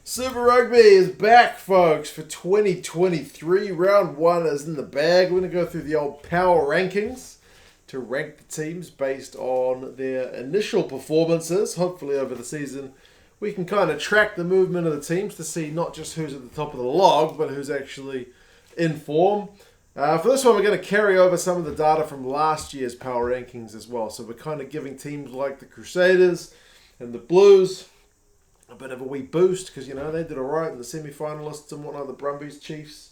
Super Rugby is back, folks, for 2023. Round 1 is in the bag. We're going to go through the old power rankings to rank the teams based on their initial performances. Hopefully over the season we can kind of track the movement of the teams to see not just who's at the top of the log, but who's actually in form. For this one, we're going to carry over some of the data from last year's power rankings as well. So we're kind of giving teams like the Crusaders and the Blues a bit of a wee boost because, you know, they did all right in the semi-finalists and whatnot, the Brumbies, Chiefs.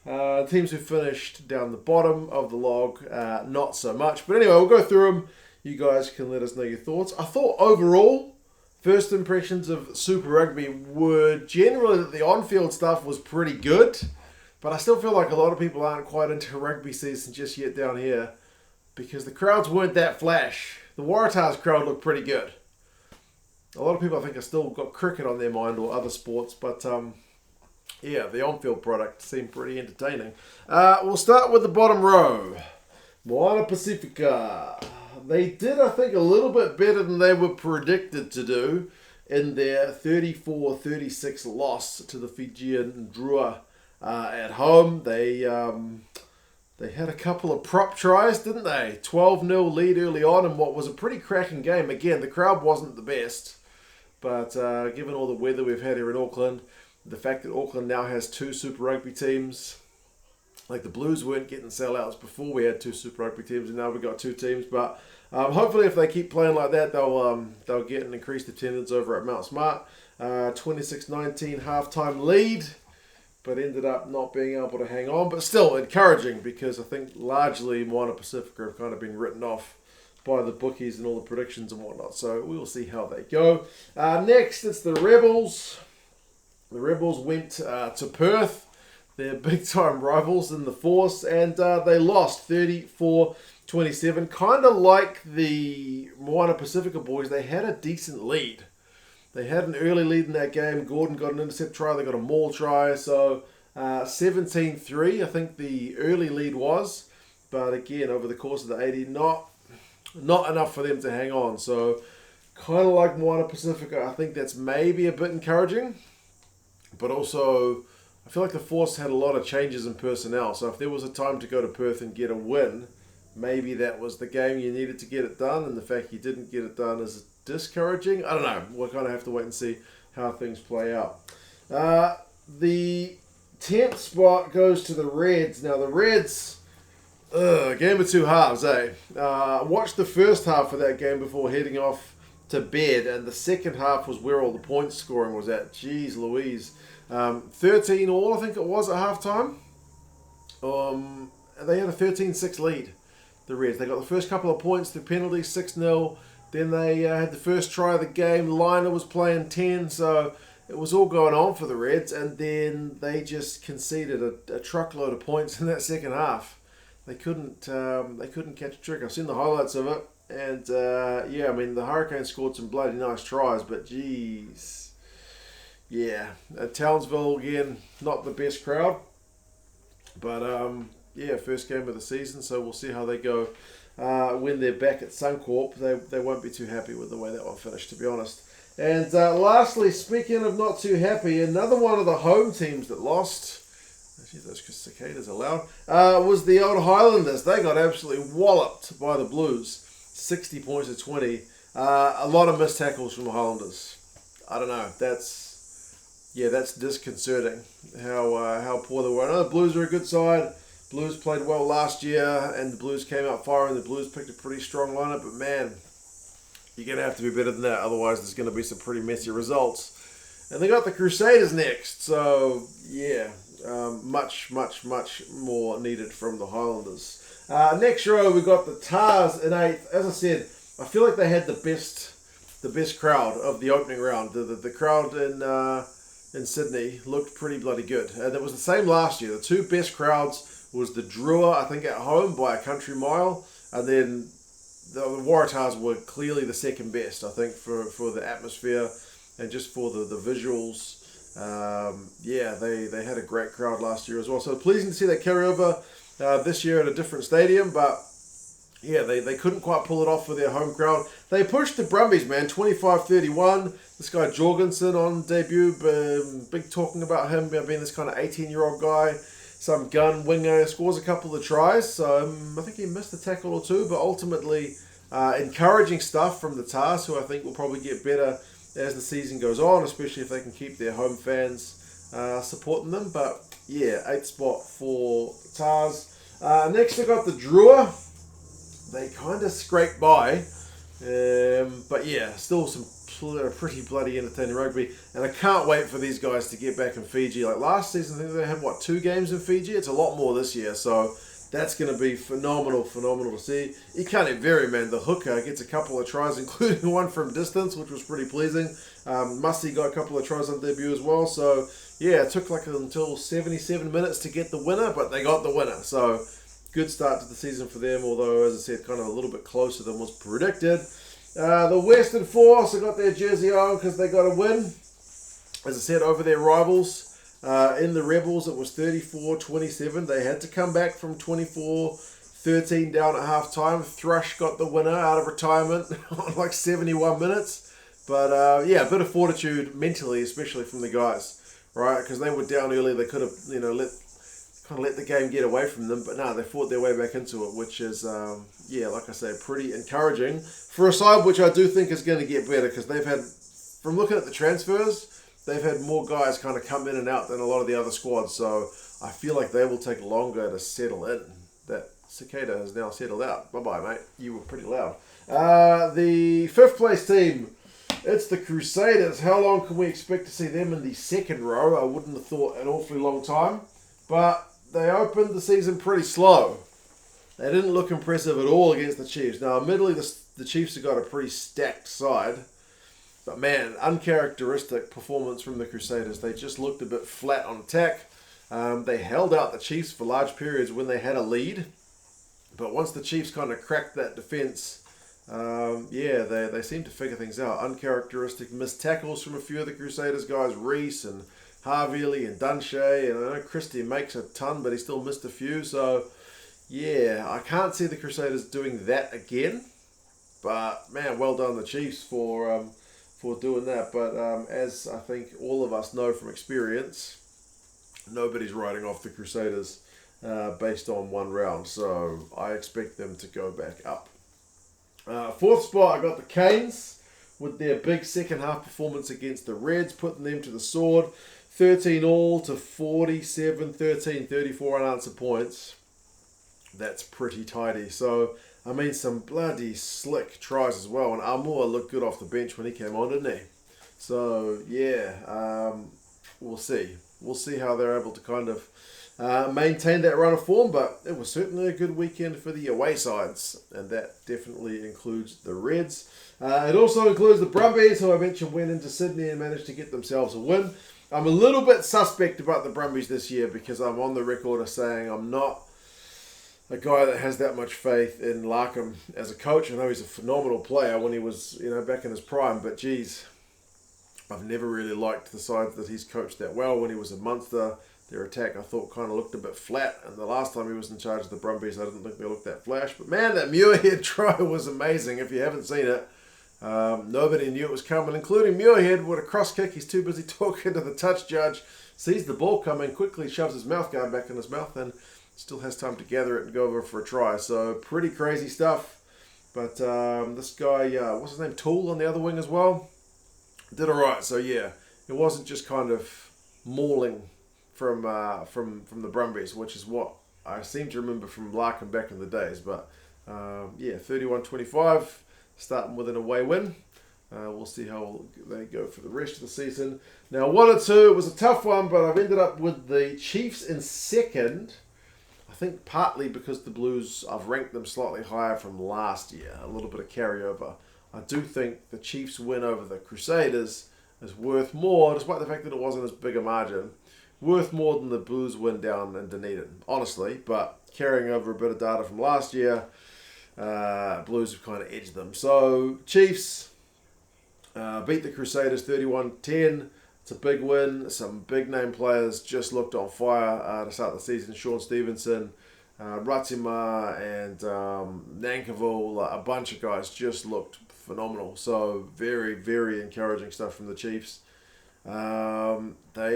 Teams who finished down the bottom of the log, not so much. But anyway, we'll go through them. You guys can let us know your thoughts. I thought overall, first impressions of Super Rugby were generally that the on-field stuff was pretty good. But I still feel like a lot of people aren't quite into rugby season just yet down here because the crowds weren't that flash. The Waratahs crowd looked pretty good. A lot of people, I think, have still got cricket on their mind or other sports, but yeah, the on-field product seemed pretty entertaining. We'll start with the bottom row. Moana, Pasifika. They did, I think, a little bit better than they were predicted to do in their 34-36 loss to the Fijian Drua at home. They had a couple of prop tries, didn't they? 12-0 lead early on in what was a pretty cracking game. Again, the crowd wasn't the best. But given all the weather we've had here in Auckland, the fact that Auckland now has 2 Super Rugby teams, like the Blues weren't getting sellouts before we had 2 Super Rugby teams, and now we've got 2 teams. But hopefully if they keep playing like that, they'll get an increased attendance over at Mount Smart. 26-19 halftime lead, but ended up not being able to hang on. But still encouraging because I think largely Moana Pasifika have kind of been written off by the bookies and all the predictions and whatnot. So we'll see how they go. Next, it's the Rebels. The Rebels went to Perth, their big-time rivals in the Force, and they lost 34-27. Kind of like the Moana Pasifika boys, they had a decent lead. They had an early lead in that game. Gordon got an intercept try. They got a maul try. So 17-3, I think the early lead was. But again, over the course of the 80, not enough for them to hang on. So kind of like Moana Pasifika, I think that's maybe a bit encouraging. But also, I feel like the Force had a lot of changes in personnel. So if there was a time to go to Perth and get a win, maybe that was the game you needed to get it done. And the fact you didn't get it done is discouraging. I don't know. We'll kind of have to wait and see how things play out. The 10th spot goes to the Reds. Now, the Reds... game of 2 halves, eh? I watched the first half of that game before heading off to bed, and the second half was where all the point scoring was at. Jeez Louise. 13 all, I think it was, at halftime. They had a 13-6 lead, the Reds. They got the first couple of points through penalties, 6-0. Then they had the first try of the game. Liner was playing 10, so it was all going on for the Reds, and then they just conceded a truckload of points in that second half. They couldn't catch a trick. I've seen the highlights of it, and yeah, I mean the Hurricanes scored some bloody nice tries, but geez, yeah, Townsville again, not the best crowd, but yeah, first game of the season, so we'll see how they go when they're back at Suncorp. They won't be too happy with the way that one finished, to be honest. And lastly, speaking of not too happy, another one of the home teams that lost. Geez, those cicadas are loud. Was the old Highlanders. They got absolutely walloped by the Blues. 60 points to 20. A lot of missed tackles from the Highlanders. I don't know. That's disconcerting how poor they were. I know the Blues are a good side. Blues played well last year, and the Blues came out firing. The Blues picked a pretty strong lineup, but man, you're going to have to be better than that. Otherwise, there's going to be some pretty messy results. And they got the Crusaders next. So, yeah. Much more needed from the Highlanders. Next row, we got the Tars in 8th. As I said, I feel like they had the best crowd of the opening round. The crowd in Sydney looked pretty bloody good. And it was the same last year. The 2 best crowds was the Drua, I think, at home by a country mile, and then the Waratahs were clearly the second best, I think, for the atmosphere and just for the visuals. Yeah, they had a great crowd last year as well. So pleasing to see that carry over this year at a different stadium. But yeah, they couldn't quite pull it off for their home crowd. They pushed the Brumbies, man, 25-31. This guy Jorgensen on debut, big talking about him being this kind of 18-year-old guy, some gun winger, scores a couple of tries. So I think he missed a tackle or two, but ultimately encouraging stuff from the Tars, who I think will probably get better as the season goes on, especially if they can keep their home fans supporting them. But yeah, 8th spot for the Tars. Next I got the Drua. They kind of scraped by, but yeah, still some pretty bloody entertaining rugby, and I can't wait for these guys to get back in Fiji. Like last season, I think they had 2 games in Fiji. It's a lot more this year, so that's going to be phenomenal to see. Ikane Very, man, the hooker, gets a couple of tries, including one from distance, which was pretty pleasing. Mussy got a couple of tries on debut as well, so yeah, it took until 77 minutes to get the winner, but they got the winner, so good start to the season for them, although, as I said, kind of a little bit closer than was predicted. The Western Force have got their jersey on because they got a win. As I said, over their rivals. In the Rebels, it was 34-27. They had to come back from 24-13 down at half-time. Thrush got the winner out of retirement on 71 minutes. But yeah, a bit of fortitude mentally, especially from the guys, right? Because they were down early. They could have, let the game get away from them, but no, they fought their way back into it, which is, yeah, like I say, pretty encouraging for a side which I do think is going to get better, because they've had, from looking at the transfers, they've had more guys kind of come in and out than a lot of the other squads, so I feel like they will take longer to settle in. That cicada has now settled out. Bye-bye, mate. You were pretty loud. The 5th place team, it's the Crusaders. How long can we expect to see them in the second row? I wouldn't have thought an awfully long time, but they opened the season pretty slow. They didn't look impressive at all against the Chiefs. Now, admittedly, the Chiefs have got a pretty stacked side. But man, uncharacteristic performance from the Crusaders. They just looked a bit flat on attack. They held out the Chiefs for large periods when they had a lead. But once the Chiefs kind of cracked that defence, yeah, they seemed to figure things out. Uncharacteristic missed tackles from a few of the Crusaders guys, Reese and Harvey and Dunshay, and I know Christie makes a ton, but he still missed a few. So, yeah, I can't see the Crusaders doing that again. But man, well done the Chiefs for doing that. But as I think all of us know from experience, nobody's writing off the Crusaders based on one round. So I expect them to go back up. 4th spot, I got the Canes with their big second half performance against the Reds, putting them to the sword. 13 all to 47, 13, 34 unanswered points. That's pretty tidy. So, I mean, some bloody slick tries as well. And Amor looked good off the bench when he came on, didn't he? So, yeah, we'll see. We'll see how they're able to kind of maintain that run of form. But it was certainly a good weekend for the away sides. And that definitely includes the Reds. It also includes the Brumbies, who I mentioned went into Sydney and managed to get themselves a win. I'm a little bit suspect about the Brumbies this year because I'm on the record of saying I'm not a guy that has that much faith in Larkham as a coach. I know he's a phenomenal player when he was, back in his prime, but geez, I've never really liked the sides that he's coached that well. When he was at Munster, their attack I thought kind of looked a bit flat, and the last time he was in charge of the Brumbies, I didn't think they looked that flash. But man, that Muirhead try was amazing. If you haven't seen it, nobody knew it was coming, including Muirhead with a cross kick. He's too busy talking to the touch judge, sees the ball coming, quickly shoves his mouth guard back in his mouth, and still has time to gather it and go over for a try. So pretty crazy stuff. But this guy, what's his name, Toole on the other wing as well, did all right. So yeah, it wasn't just kind of mauling from the Brumbies, which is what I seem to remember from Larkham back in the days. But yeah, 31-25. Starting with an away win. We'll see how they go for the rest of the season. Now, 1 or 2, it was a tough one, but I've ended up with the Chiefs in second. I think partly because the Blues, I've ranked them slightly higher from last year. A little bit of carryover. I do think the Chiefs' win over the Crusaders is worth more, despite the fact that it wasn't as big a margin, worth more than the Blues win down in Dunedin, honestly. But carrying over a bit of data from last year, Blues have kind of edged them. So, Chiefs beat the Crusaders 31-10. It's a big win. Some big name players just looked on fire to start the season. Sean Stevenson, Ratima, and Nankivell, a bunch of guys just looked phenomenal. So very, very encouraging stuff from the Chiefs. They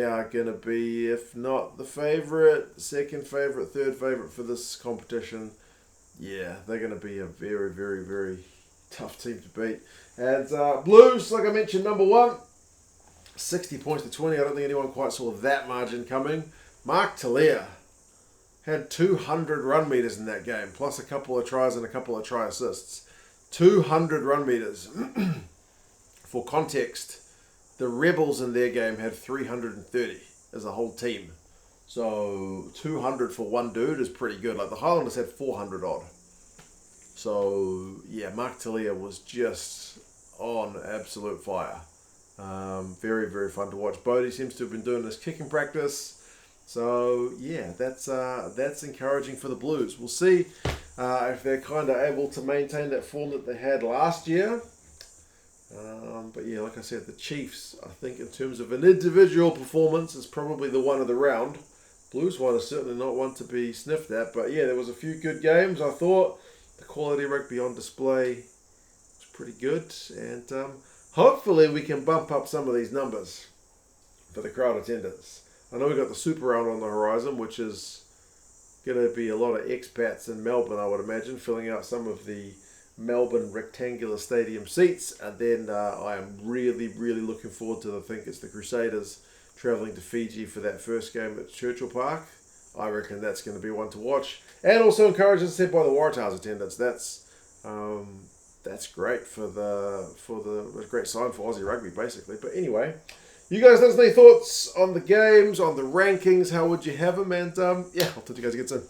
are going to be, if not the favourite, second favourite, third favourite for this competition. Yeah, they're going to be a very, very, very tough team to beat. And Blues, like I mentioned, number one, 60 points to 20. I don't think anyone quite saw that margin coming. Mark Talia had 200 run meters in that game, plus a couple of tries and a couple of try assists. 200 run meters. For context, the Rebels in their game had 330 as a whole team. So 200 for one dude is pretty good. Like the Highlanders had 400 odd. So yeah, Mark Talia was just on absolute fire. Very, very fun to watch. Bodie seems to have been doing this kicking practice. So yeah, that's encouraging for the Blues. We'll see if they're kind of able to maintain that form that they had last year. But yeah, like I said, the Chiefs, I think in terms of an individual performance, is probably the one of the round. Blues one is certainly not one to be sniffed at. But yeah, there was a few good games. I thought the quality rugby on display was pretty good. And hopefully we can bump up some of these numbers for the crowd attendance. I know we've got the Super Round on the horizon, which is going to be a lot of expats in Melbourne, I would imagine, filling out some of the Melbourne rectangular stadium seats. And then I am really, really looking forward to, I think it's the Crusaders travelling to Fiji for that first game at Churchill Park. I reckon that's going to be one to watch. And also encouraged, as I said, by the Waratahs attendance. That's great for a great sign for Aussie rugby, basically. But anyway, you guys let us know your thoughts on the games, on the rankings. How would you have them? And yeah, I'll talk to you guys again soon.